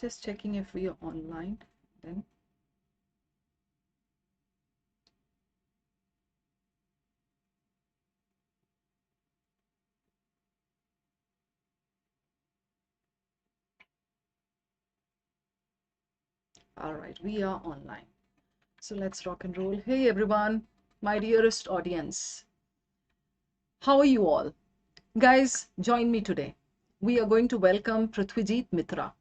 Just checking if we are online then. All right, we are online. So let's rock and roll. Hey everyone, my dearest audience. How are you all? Guys, join me today. We are going to welcome Prithwijit Mitra.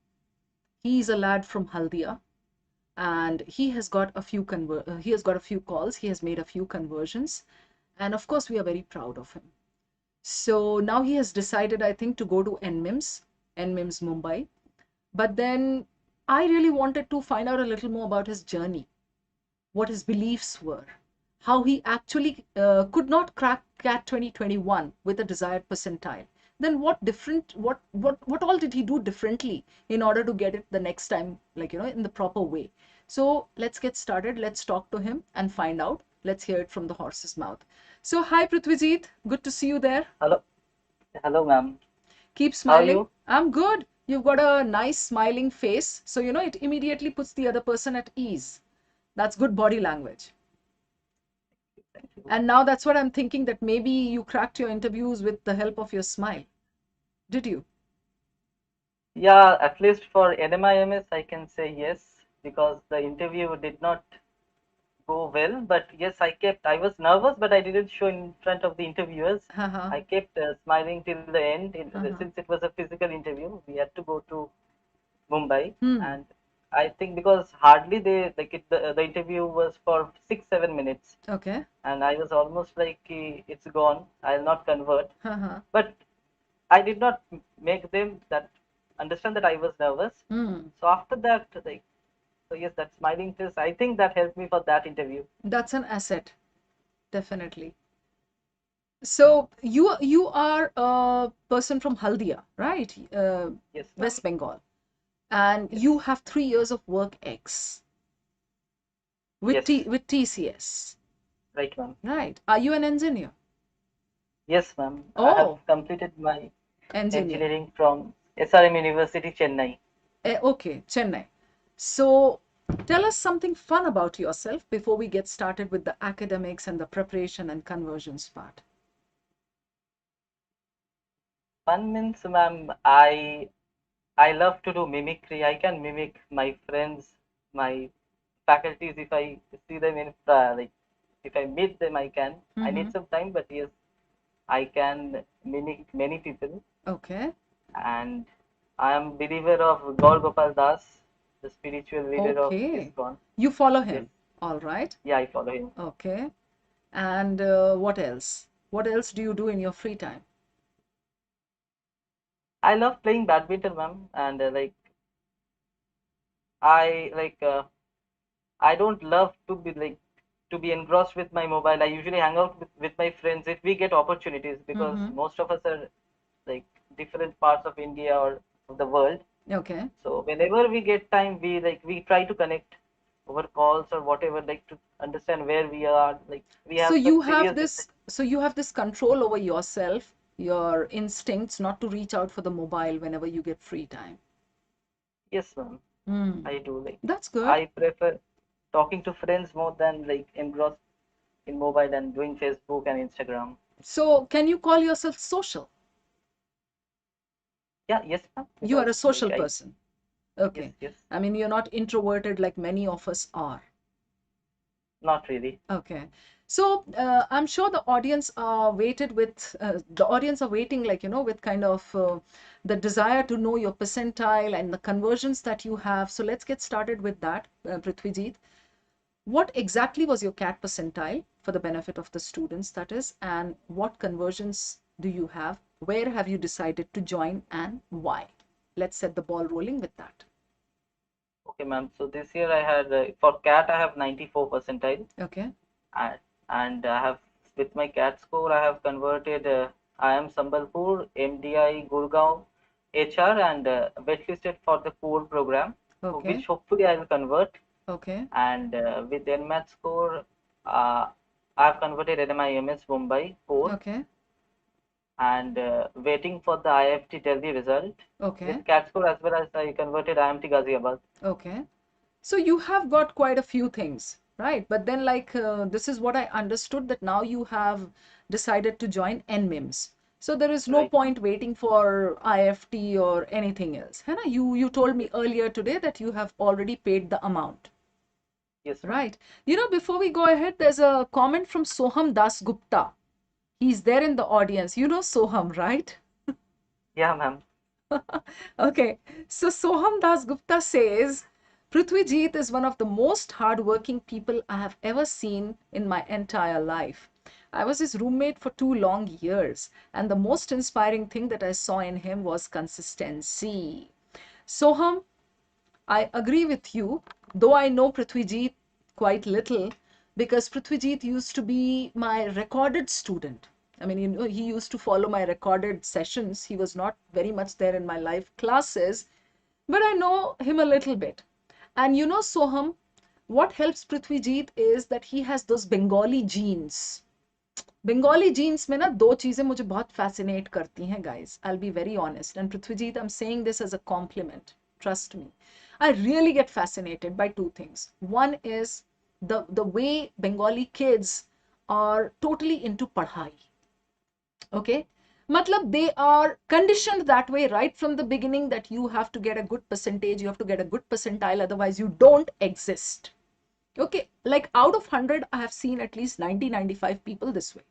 He's a lad from Haldia and he has got a few calls, he has made a few conversions, and of course we are very proud of him. So now he has decided, I think, to go to NMIMS Mumbai. But then I really wanted to find out a little more about his journey, what his beliefs were, how he actually could not crack CAT 2021 with a desired percentile. Then what all did he do differently in order to get it the next time, like, in the proper way? So let's get started. Let's talk to him and find out. Let's hear it from the horse's mouth. So hi Prithwijit, good to see you there. Hello, ma'am. Keep How are smiling. you? I'm good. You've got a nice smiling face, so it immediately puts the other person at ease. That's good body language. Thank you. And now that's what I'm thinking, that maybe you cracked your interviews with the help of your smile. Did you? Yeah, at least for NMIMS, I can say yes, because the interview did not go well. But yes, I was nervous, but I didn't show in front of the interviewers. Uh-huh. I kept smiling till the end. Uh-huh. Since it was a physical interview, we had to go to Mumbai. Hmm. And I think because hardly the interview was for 6-7 minutes. Okay. And I was almost like, it's gone. I'll not convert. Uh-huh. But I did not make them that understand that I was nervous. Hmm. So after that, so yes, that smiling face, I think that helped me for that interview. That's an asset, definitely. So you are a person from Haldia, right? Yes, ma'am. West Bengal. And Yes. you have 3 years of work X with Yes. with TCS, Right, ma'am. right? Are you an engineer? Yes, ma'am. I have Oh, completed my engineer. engineering from SRM University, Chennai. Okay, Chennai. So tell us something fun about yourself before we get started with the academics and the preparation and conversions part. Fun means, ma'am, I love to do mimicry. I can mimic my friends, my faculties if I see them in if I meet them, I can. I Mm-hmm. need some time, but yes, I can mimic many people, Okay. and I am believer of Gaur Gopal Das, the spiritual leader of Okay. ISKCON. You follow Yes, him. All right. yeah, I follow him. Okay. And what else? What else do you do in your free time? I love playing badminton, ma'am, and I I don't love to be engrossed with my mobile. I usually hang out with my friends if we get opportunities, because Mm-hmm. most of us are like different parts of India or of the world. Okay. So whenever we get time, we try to connect over calls or whatever, like to understand where we are. Like we So have some you have serious this, discussion. so you have this control over yourself, your instincts not to reach out for the mobile whenever you get free time. Yes, ma'am, Hmm. I do. Like That's good. I prefer talking to friends more than like engrossed in mobile and doing Facebook and Instagram. So can you call yourself social? Yeah, yes, ma'am. You are Because a like social I person. yes, Okay. yes, I mean, you're not introverted like many of us are. not really. Okay. So I'm sure the audience are waiting, like, with kind of the desire to know your percentile and the conversions that you have. So let's get started with that, Prithwijit. What exactly was your CAT percentile, for the benefit of the students, that is, and what conversions do you have? Where have you decided to join and why? Let's set the ball rolling with that. Okay, ma'am. So this year I had for CAT I have 94 percentile, Okay. and I have with my CAT score I have converted IIM Sambalpur, MDI Gurgaon, HR, and waitlisted for the core program, Okay. which hopefully I will convert. Okay. And with NMAT score, I have converted NMIMS Mumbai core, Okay. and waiting for the IFT Delhi result. Okay. With CAT score as well as I converted IMT Ghaziabad. Okay. So you have got quite a few things, right? But then, like, this is what I understood, that now you have decided to join NMIMS. So there is no Right. point waiting for IFT or anything else. Hannah, you told me Yes, earlier today that you have already paid the amount, yes, ma'am. right? Before we go ahead, there's a comment from Soham Das Gupta. He's there in the audience. You know Soham, right? Yeah, ma'am. Okay, so Soham Das Gupta says, Prithwijit is one of the most hardworking people I have ever seen in my entire life. I was his roommate for 2 long years, and the most inspiring thing that I saw in him was consistency. Soham, I agree with you, though I know Prithwijit quite little, because Prithwijit used to be my recorded student. I mean, he used to follow my recorded sessions. He was not very much there in my live classes, but I know him a little bit. And Soham, what helps Prithwijit is that he has those Bengali genes. Bengali genes में ना दो चीजें मुझे बहुत fascinate करती हैं guys. I'll be very honest, and Prithwijit, I'm saying this as a compliment, trust me. I really get fascinated by two things. One is the way Bengali kids are totally into padhai. Okay, matlab they are conditioned that way right from the beginning, that you have to get a good percentage, you have to get a good percentile, otherwise you don't exist. Okay, like out of 100 I have seen at least 90-95 people this way.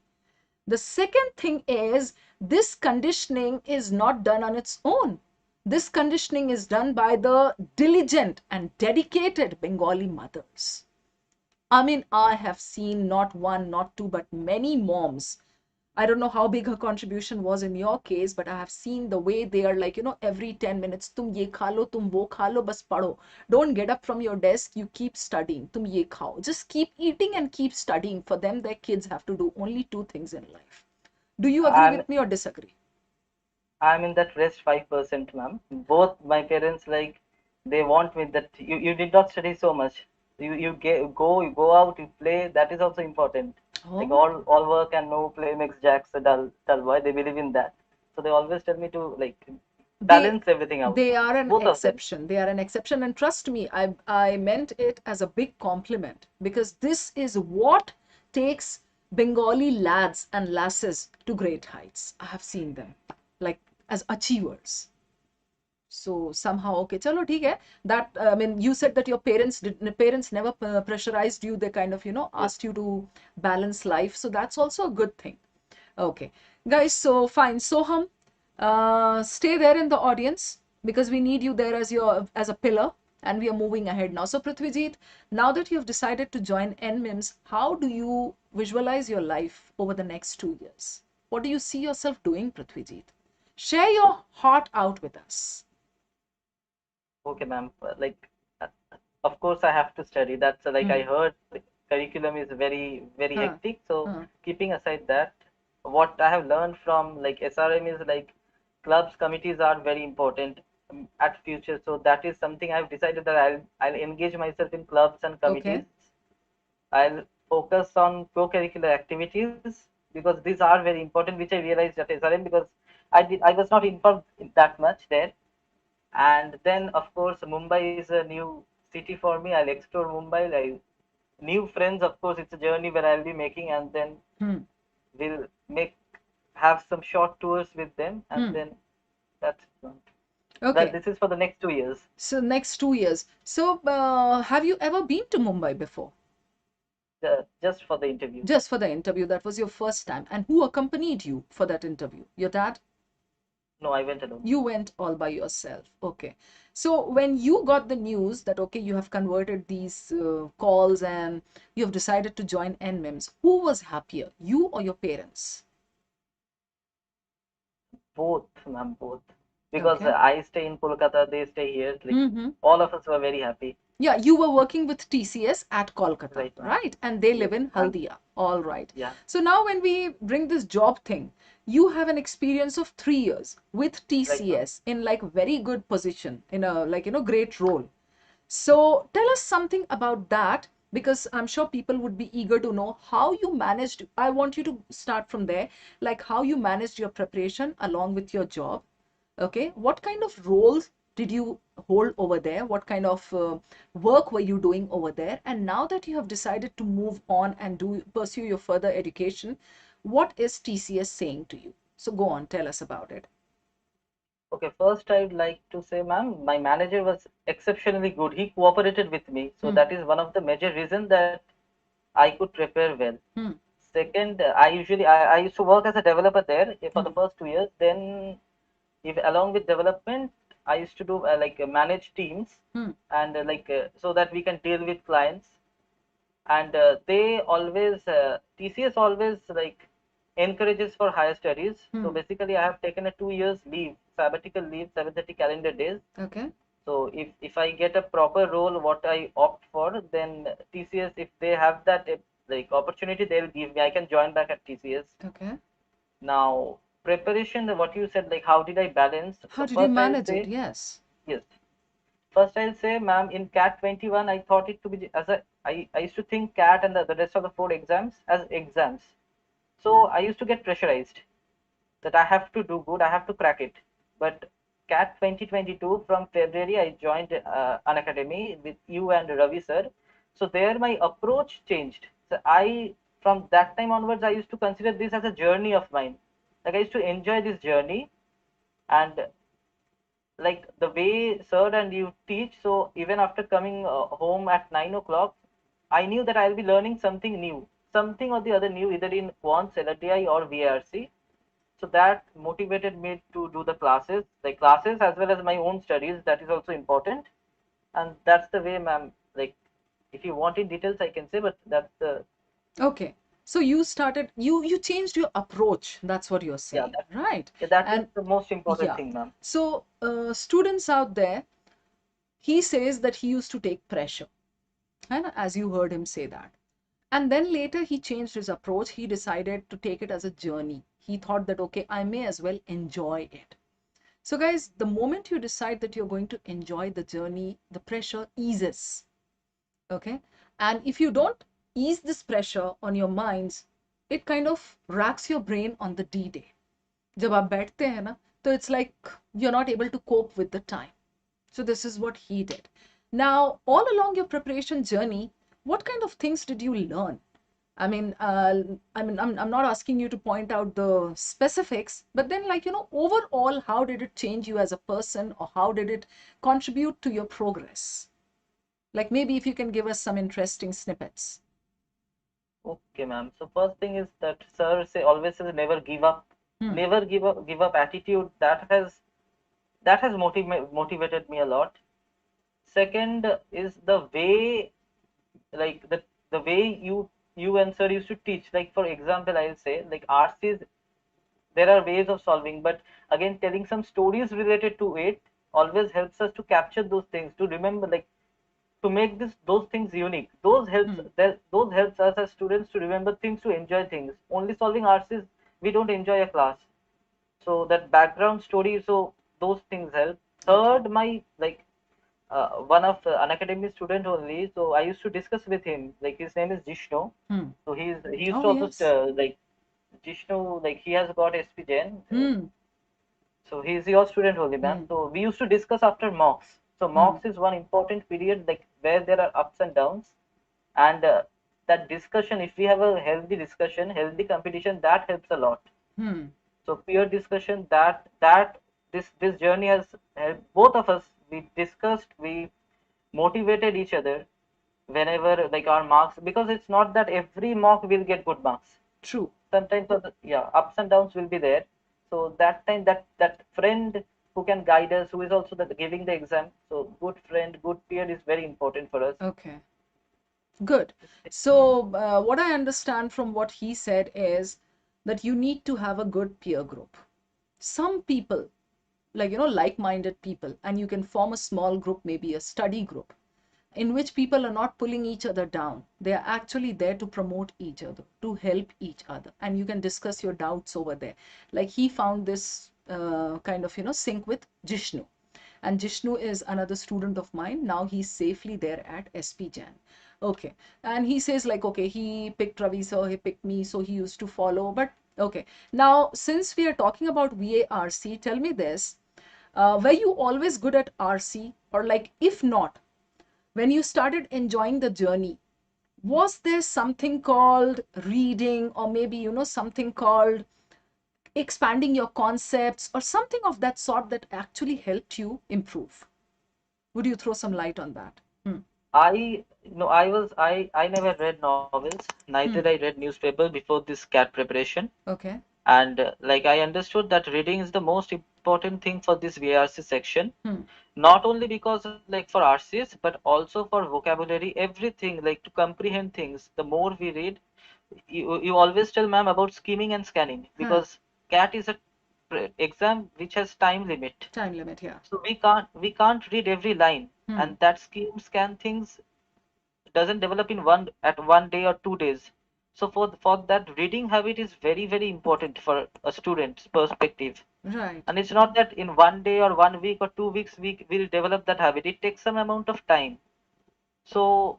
The second thing is, this conditioning is not done on its own. This conditioning is done by the diligent and dedicated Bengali mothers. I mean, I have seen not one, not two, but many moms. I don't know how big her contribution was in your case, but I have seen the way they are like, every 10 minutes, tum ye kha lo, tum wo kha lo, bas padho. Don't get up from your desk, you keep studying, tum ye khao. Just keep eating and keep studying. For them, their kids have to do only two things in life. Do you agree I'm with me or disagree? I'm in that rest 5%, ma'am. Both my parents like they want me that you did not study so much. You go out, you play. That is also important. Like Oh, all work and no play makes Jacks a dull boy. They believe in that, so they always tell me to like they balance everything out. they are an Both of them. exception. They are an exception, and trust me, I meant it as a big compliment, because this is what takes Bengali lads and lasses to great heights. I have seen them like as achievers. So somehow, okay, chalo theek hai. That I mean, you said that your parents never pressurized you. They kind of Yes. asked you to balance life, so that's also a good thing. Okay, guys, so fine. Soham, stay there in the audience, because we need you there as a pillar, and we are moving ahead now. So Prithwijit, now that you have decided to join NMIMS, how do you visualize your life over the next 2 years? What do you see yourself doing, Prithwijit? Share your heart out with us. Okay, ma'am. Uh, of course, I have to study. That's like I Hmm. heard curriculum is very Huh. hectic. So Huh. keeping aside that, what I have learned from like SRM is like clubs committees are very important at future. So that is something I've decided that I'll engage myself in clubs and committees. Okay. I'll focus on co-curricular activities because these are very important, which I realized at SRM because I was not involved in that much there. And then of course Mumbai is a new city for me. I'll explore Mumbai. New friends, of course, it's a journey where I'll be making, and then Hmm. we'll make have some short tours with them, and Hmm. then that's it. Well, Okay. this is for the next 2 years. So next 2 years. So have you ever been to Mumbai before? Just for the interview. Just for the interview. That was your first time. And who accompanied you for that interview? Your dad? No, I went alone. You went all by yourself. Okay. So when you got the news that, okay, you have converted these calls and you have decided to join NMIMS, who was happier, you or your parents? Both, ma'am, both. Because Okay. I stay in Kolkata, they stay here. Like Mm-hmm. all of us were very happy. Yeah, you were working with TCS at Kolkata, Right, ma'am. right? And they live Yes. in And Haldia. All right. yeah, So now when we bring this job thing, you have an experience of 3 years with right, ma'am. TCS in like very good position, in a like, great role. So tell us something about that. Because I'm sure people would be eager to know how you managed. I want you to start from there, like how you managed your preparation along with your job. Okay, what kind of roles did you hold over there? What kind of work were you doing over there? And now that you have decided to move on and pursue your further education, what is TCS saying to you? So go on, tell us about it. Okay, first I'd like to say, ma'am, my manager was exceptionally good. He cooperated with me. So Hmm. that is one of the major reasons that I could prepare well. Hmm. Second, I used to work as a developer there for the Hmm. first 2 years. Then, if along with development, I used to do manage teams Hmm. and so that we can deal with clients. And they always TCS always encourages for higher studies. So Hmm. basically, I have taken a 2 years leave, sabbatical leave, 730 calendar days. Okay. So if I get a proper role, what I opt for, then TCS, if they have that opportunity, they'll give me. I can join back at TCS. Okay. Now, preparation, what you said, like how did I balance? How did you First, I'll manage it? say Yes. yes. First, I'll say, ma'am, in CAT 21, I thought it to be as I used to think CAT and the rest of the four exams as exams. So I used to get pressurized that I have to do good, I have to crack it. But CAT 2022 from February, I joined Unacademy with you and Ravi sir. So there my approach changed. So from that time onwards, I used to consider this as a journey of mine. Like I used to enjoy this journey and like the way sir and you teach. So even after coming home at 9 o'clock, I knew that I'll be learning something new, something or the other new, either in quants, LTI or VRC. So that motivated me to do the classes, like classes as well as my own studies. That is also important, and that's the way, ma'am. Like, if you want in details, I can say, but that's the Okay. So you started, you changed your approach. That's what you're yeah, saying, right? that is And the most important yeah. thing, ma'am. So students out there, he says that he used to take pressure, and as you heard him say that. And then later he changed his approach. He decided to take it as a journey. He thought that, okay, I may as well enjoy it. So guys, the moment you decide that you're going to enjoy the journey, the pressure eases. Okay. And if you don't ease this pressure on your minds, it kind of racks your brain on the D-Day. जब आप बैठते हैं ना, तो it's like you're not able to cope with the time. So this is what he did. Now, all along your preparation journey, what kind of things did you learn? I'm not asking you to point out the specifics, but then, like, overall, how did it change you as a person, or how did it contribute to your progress? Like, maybe if you can give us some interesting snippets. Okay, ma'am. So first thing is that sir say always says never give up, Hmm. never give up attitude. That has motivated me a lot. Second is the way, like the way you and sir used to teach. Like for example, I'll say like RCs, there are ways of solving, but again telling some stories related to it always helps us to capture those things, to remember, like to make this those things unique. Hmm. Those helps us as students to remember things, to enjoy things. Only solving RCs, we don't enjoy a class. So that background story, so those things help. Okay. Third, my like one of an academic student only. So I used to discuss with him. Like his name is Jishnu. Hmm. So he used Oh, to also yes. Jishnu, like he has got SP Gen. Hmm. So he's your student only, ma'am. Hmm. So we used to discuss after mocks. So Hmm. mocks is one important period, like where there are ups and downs, and that discussion. If we have a healthy discussion, healthy competition, that helps a lot. Hmm. So peer discussion, that this journey has helped both of us. We discussed, we motivated each other whenever like our marks, because it's not that every mock will get good marks. True. Sometimes yeah, ups and downs will be there. So that time, that friend who can guide us, who is also giving the exam, so good friend, good peer is very important for us. Okay. Good. So, what I understand from what he said is that you need to have a good peer group. Some people, like, like-minded people, and you can form a small group, maybe a study group, in which people are not pulling each other down. They are actually there to promote each other, to help each other, and you can discuss your doubts over there. Like he found this kind of, sync with Jishnu. And Jishnu is another student of mine. Now he's safely there at SP Jan. Okay. And he says like, okay, he picked Ravi, so he picked me, so he used to follow. But okay. Now, since we are talking about VARC, tell me this. Were you always good at RC? Or like, if not, when you started enjoying the journey, was there something called reading, or maybe, something called expanding your concepts, or something of that sort that actually helped you improve? Would you throw some light on that? Hmm. I no, I never read novels. Neither I Hmm. read newspaper before this CAT preparation. Okay. And like I understood that reading is the most important thing for this VRC section. Hmm. Not only because like for RCs, but also for vocabulary, everything like to comprehend things. The more we read, you always tell ma'am about skimming and scanning Huh. because CAT is a exam which has time limit. Time limit, yeah. So we can't read every line, Hmm. and that skim scan things doesn't develop in one day or 2 days. So for that reading habit is very important for a student's perspective. Right. And it's not that in 1 day or 1 week or 2 weeks we will develop that habit. It takes some amount of time. So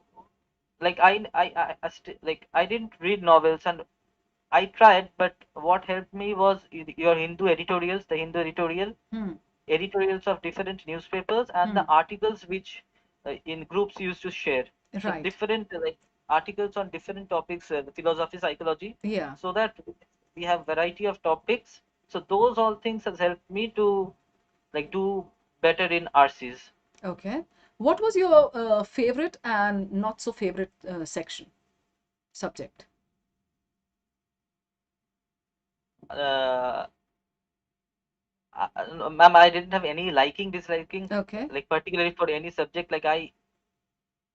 like like I didn't read novels, and I tried, but what helped me was your Hindu editorials, the Hindu Hmm. editorials of different newspapers, and the Hmm. articles which in groups used to share. So Right. different like articles on different topics, philosophy, psychology, Yeah. so that we have variety of topics. So those all things has helped me to like do better in RCs. Okay. What was your favorite and not so favorite section, subject? Uh, no, ma'am, I didn't have any liking, disliking, Okay. like particularly for any subject. Like I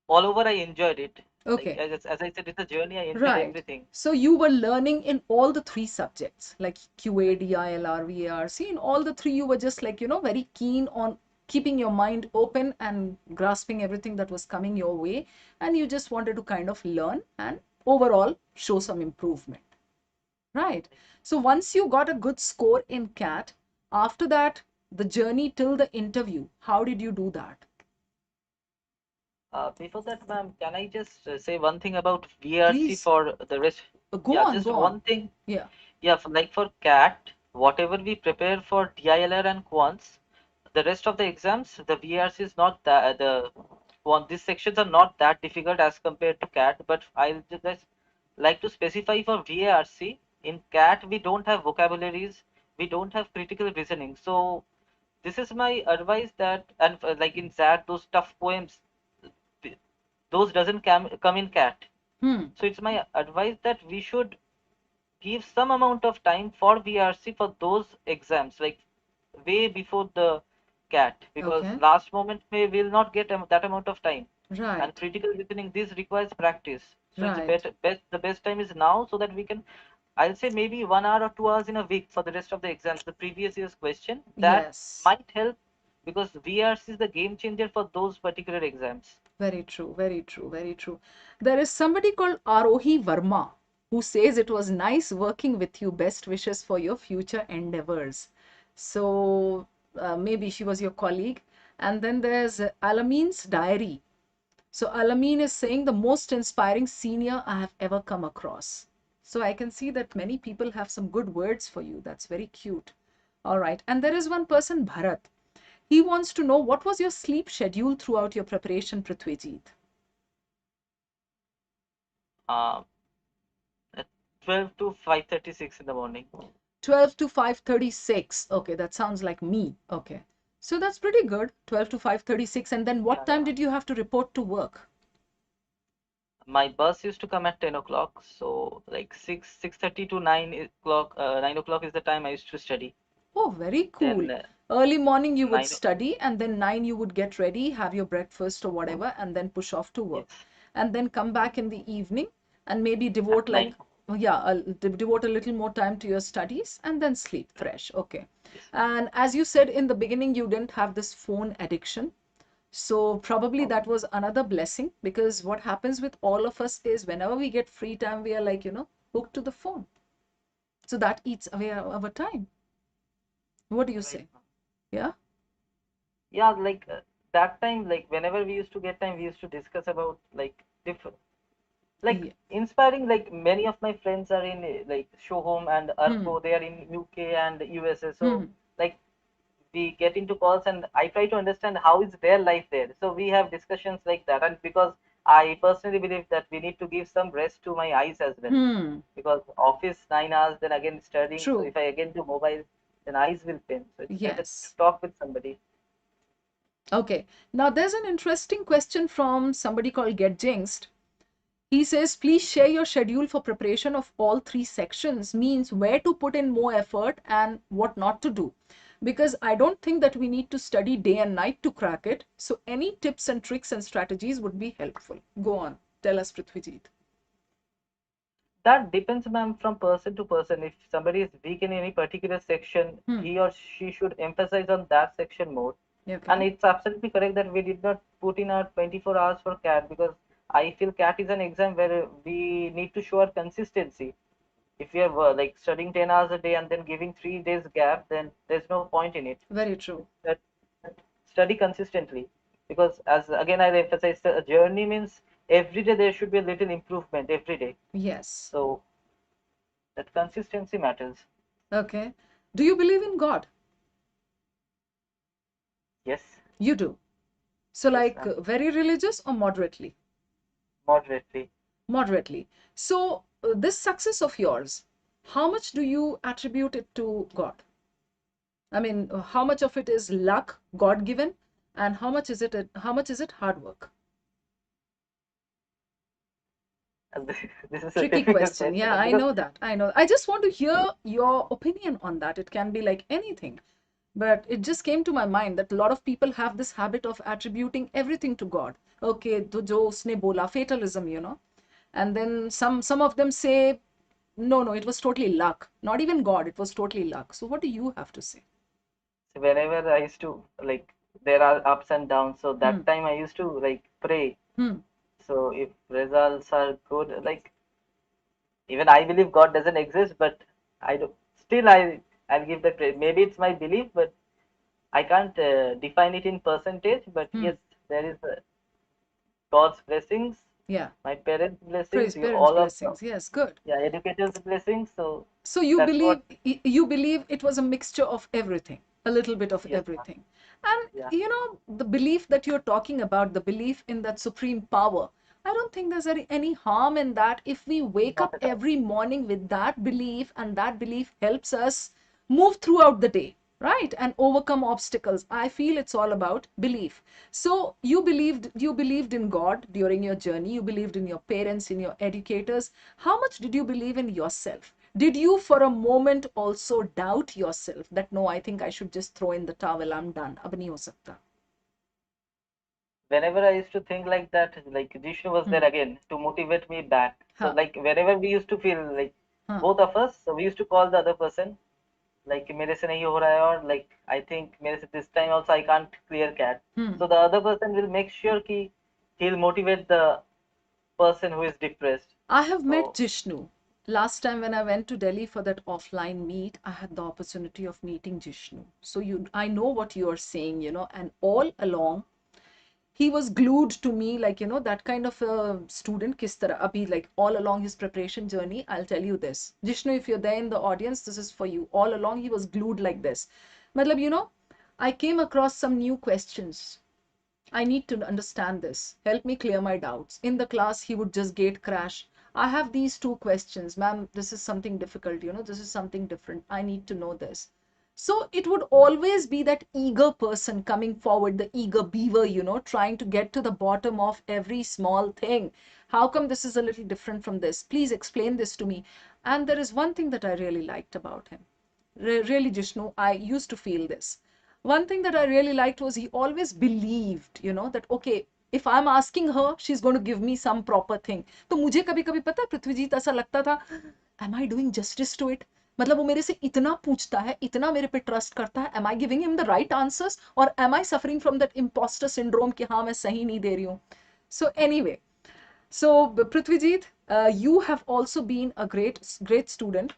all over, I enjoyed it. Like Okay. as I said, it's a journey. I enjoyed Right. everything. So you were learning in all the three subjects, like QAD, ILR, VARC. In all the three, you were just like, very keen on keeping your mind open and grasping everything that was coming your way. And you just wanted to kind of learn and overall show some improvement. Right. So once you got a good score in CAT, after that, the journey till the interview, how did you do that? Before that, ma'am, can I just say one thing about VRC Please for the rest? go Yeah, on, just go on. one thing. Yeah. Yeah, like for CAT, whatever we prepare for DILR and quants, the rest of the exams, the VRC is not that these sections are not that difficult as compared to CAT. But I'll just like to specify for VARC. In CAT, we don't have vocabularies, we don't have critical reasoning. So this is my advice that, and like in ZAT, those tough poems, those doesn't come in CAT. Hmm. So it's my advice that we should give some amount of time for VRC for those exams, like way before the CAT, because Okay. last moment may will not get that amount of time. And Right. critical reasoning, this requires practice. So it's Right. better, the best time is now, so that we can, I'll say maybe 1 hour or 2 hours in a week for the rest of the exams, the previous year's question. That Yes. might help because VRC is the game changer for those particular exams. Very true. Very true. Very true. There is somebody called Arohi Verma who says it was nice working with you. Best wishes for your future endeavors. So maybe she was your colleague. And then there's Alamin's diary. So Alamin is saying the most inspiring senior I have ever come across. So I can see that many people have some good words for you. That's very cute. All right. And there is one person, Bharat. He wants to know what was your sleep schedule throughout your preparation, Prithwijit? Uh, at 12 to 5:36 in the morning. 12 to 5:36. Okay, that sounds like me. Okay. So that's pretty good. 12 to 5:36. And then what Yeah, time yeah. did you have to report to work? My bus used to come at 10 o'clock, so like 6:30 to 9 o'clock. 9 o'clock is the time I used to study. Oh, very cool. Then Early morning you would 9. study and then 9 you would get ready, have your breakfast or whatever, and then push off to Yes, work. And then come back in the evening and maybe at devote like, 9. oh yeah, devote a little more time to your studies and then sleep fresh. Okay. Yes. And as you said in the beginning, you didn't have this phone addiction. So probably that was another blessing because what happens with all of us is whenever we get free time, we are like, hooked to the phone. So that eats away our time. What do you Right. say? Yeah? Yeah, like that time, like whenever we used to get time, we used to discuss about like like inspiring. Like many of my friends are in like Shohom and Arpo, they are in UK and USA. So like we get into calls and I try to understand how is their life there. So we have discussions like that. And because I personally believe that we need to give some rest to my eyes as well. Because office 9 hours, then again studying. So True. if I again do mobile, then eyes will pain. So it's better to Yes. talk with somebody. Okay. Now there's an interesting question from somebody called Get Jinxed. He says, please share your schedule for preparation of all three sections, means where to put in more effort and what not to do. Because I don't think that we need to study day and night to crack it. So any tips and tricks and strategies would be helpful. Go on. Tell us, Prithwijit. That depends, ma'am, from person to person. If somebody is weak in any particular section, he or she should emphasize on that section more. Okay. And it's absolutely correct that we did not put in our 24 hours for CAT, because I feel CAT is an exam where we need to show our consistency. If we are like studying 10 hours a day and then giving 3 days gap, then there's no point in it. Very true. That study consistently, because as again I emphasize, a journey means every day there should be a little improvement every day. Yes. So that consistency matters. Okay. Do you believe in God? Yes. You do. So Yes, like ma'am. very religious or moderately? Moderately. Moderately. So this success of yours, how much do you attribute it to God? I mean, how much of it is luck, God given, and how much is it hard work? This is a Tricky difficult question. question, Yeah, I because know that. I know. I just want to hear your opinion on that. It can be like anything. But it just came to my mind that a lot of people have this habit of attributing everything to God. Okay, to jo usne bola, fatalism, And then some of them say, no, it was totally luck. Not even God, it was totally luck. So what do you have to say? whenever I used to like, there are ups and downs. So that time I used to like pray. Hmm. So if results are good, like even I believe God doesn't exist, but I do still I'll give that praise. Maybe it's my belief, but I can't define it in percentage. But yes, there is God's blessings, Yeah. my parents' blessings, Praise you parents' all of them. blessings. Yes, good. Yeah, educators' blessings. So So you that's believe what. you believe it was a mixture of everything, a little bit of Yes, ma'am. everything. And Yeah, the belief that you're talking about, the belief in that supreme power, I don't think there's any harm in that if we wake not up at all. every morning with that belief, and that belief helps us move throughout the day, right? And overcome obstacles. I feel it's all about belief. So you believed in God during your journey, you believed in your parents, in your educators. How much did you believe in yourself? Did you for a moment also doubt yourself that no, I think I should just throw in the towel, I'm done, ab nahi ho sakta? Whenever I used to think like that, like Jishnu was there again to motivate me back. So Huh. like whenever we used to feel like Huh. both of us, so we used to call the other person like मेरे से नहीं हो रहा है, or like I think मेरे से this time also I can't clear CAT. So the other person will make sure कि he'll motivate the person who is depressed. I have met So Jishnu. Last time when I went to Delhi for that offline meet, I had the opportunity of meeting Jishnu. So I know what you are saying, and all along he was glued to me, like that kind of a student kis tarah abhi, like all along his preparation journey. I'll tell you this, Jishnu, if you're there in the audience, this is for you. All along he was glued like this. Matlab, I came across some new questions. I need to understand this. Help me clear my doubts. In the class, he would just gate crash. I have these two questions. Ma'am, this is something difficult, this is something different. I need to know this. So it would always be that eager person coming forward, the eager beaver, trying to get to the bottom of every small thing. How come this is a little different from this? Please explain this to me. And there is one thing that I really liked about him. Really, Jishnu, I used to feel this. One thing that I really liked was he always believed, that okay, if I'm asking her, she's going to give me some proper thing. तो मुझे कभी कभी पता है पृथ्वीजीत ऐसा लगता था, am I doing justice to it? मतलब वो मेरे से इतना पूछता है, इतना मेरे पे ट्रस्ट करता है, am I giving him the right answers or am I suffering from that imposter syndrome कि हाँ मैं सही नहीं दे रही हूँ? So anyway, so Prithwijit, you have also been a great student,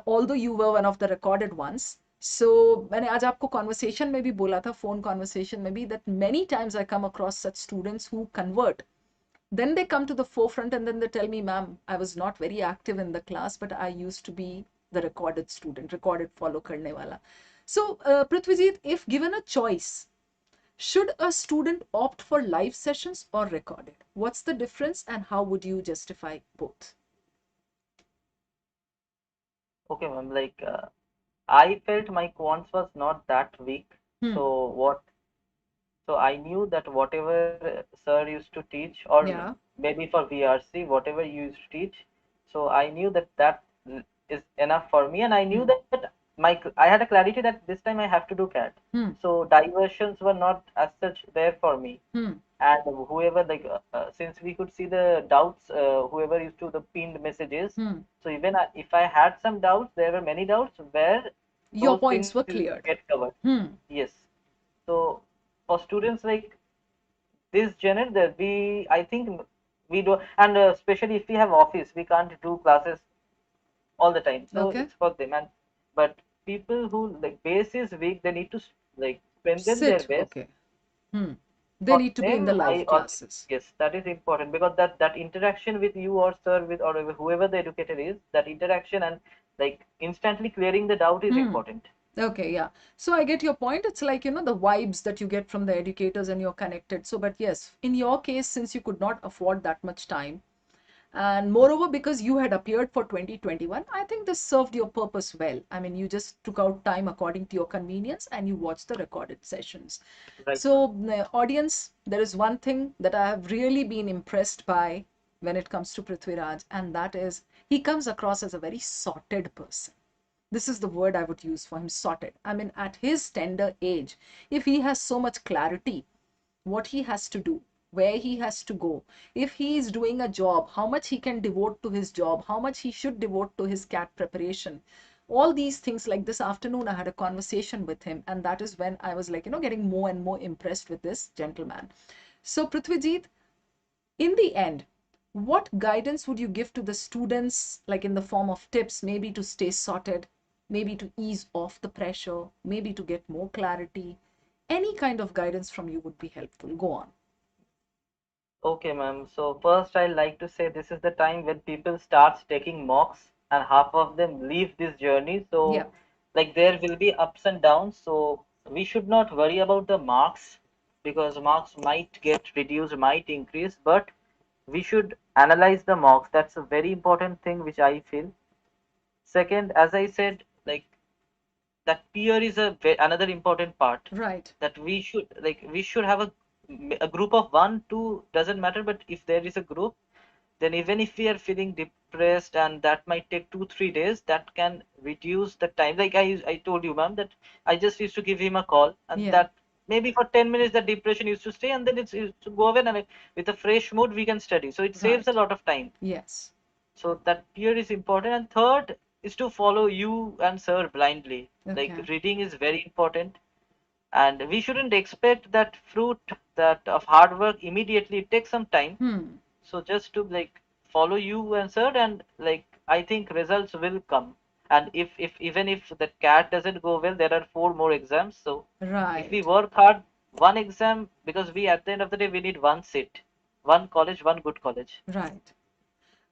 although you were one of the recorded ones. So मैंने आज आपको conversation में भी बोला था, phone conversation में भी, that many times I come across such students who convert Then they come to the forefront and then they tell me, ma'am, I was not very active in the class, but I used to be the recorded student, recorded follow karne wala. So, Prithwijit, if given a choice, should a student opt for live sessions or recorded? What's the difference and how would you justify both? Okay, ma'am. I felt my quants was not that weak. Hmm. So what? So I knew that whatever sir used to teach, or Yeah. maybe for VRC, whatever you used to teach. So I knew that is enough for me, and I knew Hmm. that I had a clarity that this time I have to do CAT. Hmm. So diversions were not as such there for me. Hmm. And whoever since we could see the doubts, whoever used to the pinned messages. Hmm. So even if I had some doubts, there were many doubts where Your those points pins were used to cleared. get covered. Hmm. Yes. So for students like this genre, that I think we do, and especially if we have office, we can't do classes all the time. So Okay. it's for them. And but people who like base is weak, they need to like strengthen their Sit. base. Okay. Hmm. They For need to be in the them, live classes. yes, that is important, because that interaction with you or sir with or whoever the educator is, that interaction and like instantly clearing the doubt is Hmm. important. Okay, yeah. So I get your point. It's like, the vibes that you get from the educators and you're connected. So, but yes, in your case, since you could not afford that much time, and moreover, because you had appeared for 2021, I think this served your purpose well. I mean, you just took out time according to your convenience and you watched the recorded sessions. Right, ma'am. So, audience, there is one thing that I have really been impressed by when it comes to Prithviraj, and that is he comes across as a very sorted person. This is the word I would use for him, sorted. I mean, at his tender age, if he has so much clarity, what he has to do, where he has to go, if he is doing a job, how much he can devote to his job, how much he should devote to his CAT preparation. All these things, like this afternoon, I had a conversation with him, and that is when I was like, getting more and more impressed with this gentleman. So, Prithwijit, in the end, what guidance would you give to the students, like in the form of tips, maybe to stay sorted, maybe to ease off the pressure, maybe to get more clarity? Any kind of guidance from you would be helpful. Go on. Okay, ma'am. So first, I like to say this is the time when people start taking mocks, and half of them leave this journey. Yeah. So, like there will be ups and downs. So we should not worry about the marks, because marks might get reduced, might increase, but we should analyze the mocks. That's a very important thing, which I feel. Second, as I said, like that peer is another important part, Right. that we should have a group of one, two, doesn't matter, but if there is a group, then even if we are feeling depressed and that might take 2 3 days, that can reduce the time. Like I told you, ma'am, that I just used to give him a call, and Yeah. that maybe for 10 minutes the depression used to stay, and then it's used to go away, and with a fresh mood we can study, so it saves a Right. lot of time. Yes. So that peer is important. And third is to follow you and sir blindly. Like Okay. reading is very important, and we shouldn't expect that fruit that of hard work immediately. It takes some time. Hmm. So just to like follow you and sir, and like I think results will come. And if even if the CAT doesn't go well, there are 4 more exams. So if we Right. work hard, one exam, because we at the end of the day we need one seat, one college, one good college. Right.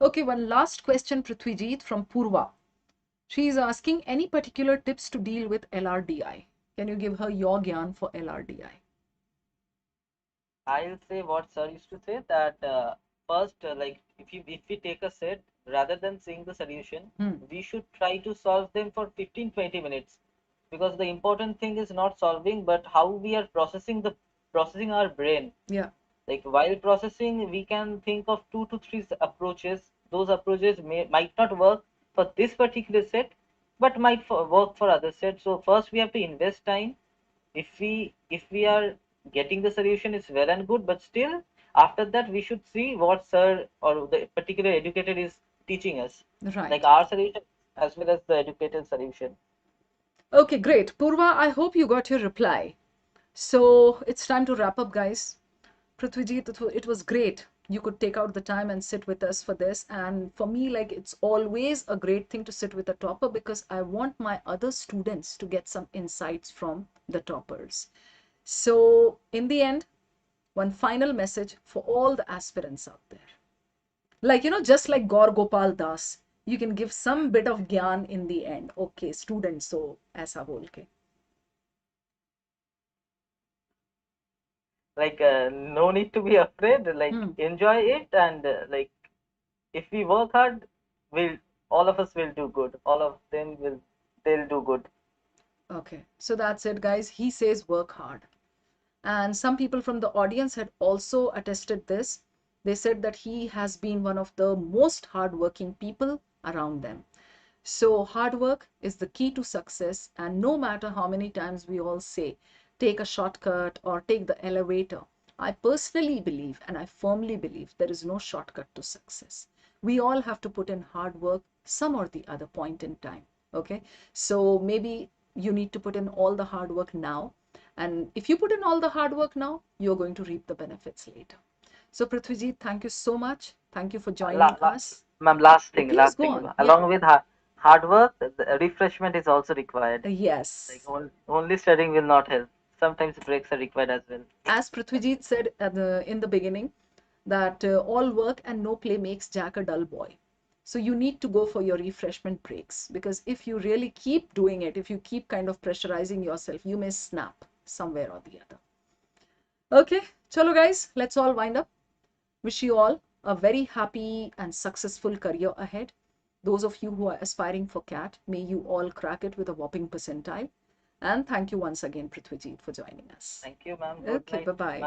Okay, one last question, Prithwijit, from Purva. She is asking any particular tips to deal with LRDI. Can you give her your gyan for LRDI? I'll say what sir used to say, that first, like if we take a set, rather than seeing the solution, Hmm. we should try to solve them for 15 20 minutes, because the important thing is not solving, but how we are processing our brain. Yeah. Like while processing, we can think of 2 to 3 approaches. Those approaches might not work for this particular set, but might work for other sets. So first we have to invest time. If we are getting the solution, it's well and good, but still after that we should see what sir or the particular educator is teaching us, like Right. our solution as well as the educated solution. Okay, great. Purva, I hope you got your reply. So it's time to wrap up, guys. Prithwijit, it was great. You could take out the time and sit with us for this. And for me, like, it's always a great thing to sit with a topper because I want my other students to get some insights from the toppers. So in the end, one final message for all the aspirants out there. Like, just like Gaur Gopal Das, you can give some bit of gyan in the end. Okay, students, so aisa bol ke. Like, no need to be afraid. Like, enjoy it, and like, if we work hard, all of us will do good. All of them they'll do good. Okay, so that's it, guys. He says work hard. And some people from the audience had also attested this. They said that he has been one of the most hardworking people around them. So hard work is the key to success. And no matter how many times we all say, take a shortcut or take the elevator, I personally believe, and I firmly believe, there is no shortcut to success. We all have to put in hard work some or the other point in time. Okay, so maybe you need to put in all the hard work now. And if you put in all the hard work now, you're going to reap the benefits later. So Prithwijit, thank you so much. Thank you for joining us. Ma'am, Please last go thing. on. Yeah. Along with hard work, the refreshment is also required. Yes. Like, only studying will not help. Sometimes breaks are required as well. As Prithwijit said in the beginning, that all work and no play makes Jack a dull boy. So you need to go for your refreshment breaks, because if you really keep doing it, if you keep kind of pressurizing yourself, you may snap somewhere or the other. Okay, chalo guys, let's all wind up. Wish you all a very happy and successful career ahead. Those of you who are aspiring for CAT, may you all crack it with a whopping percentile. And thank you once again, Prithwijit, for joining us. Thank you, ma'am. Okay, bye-bye.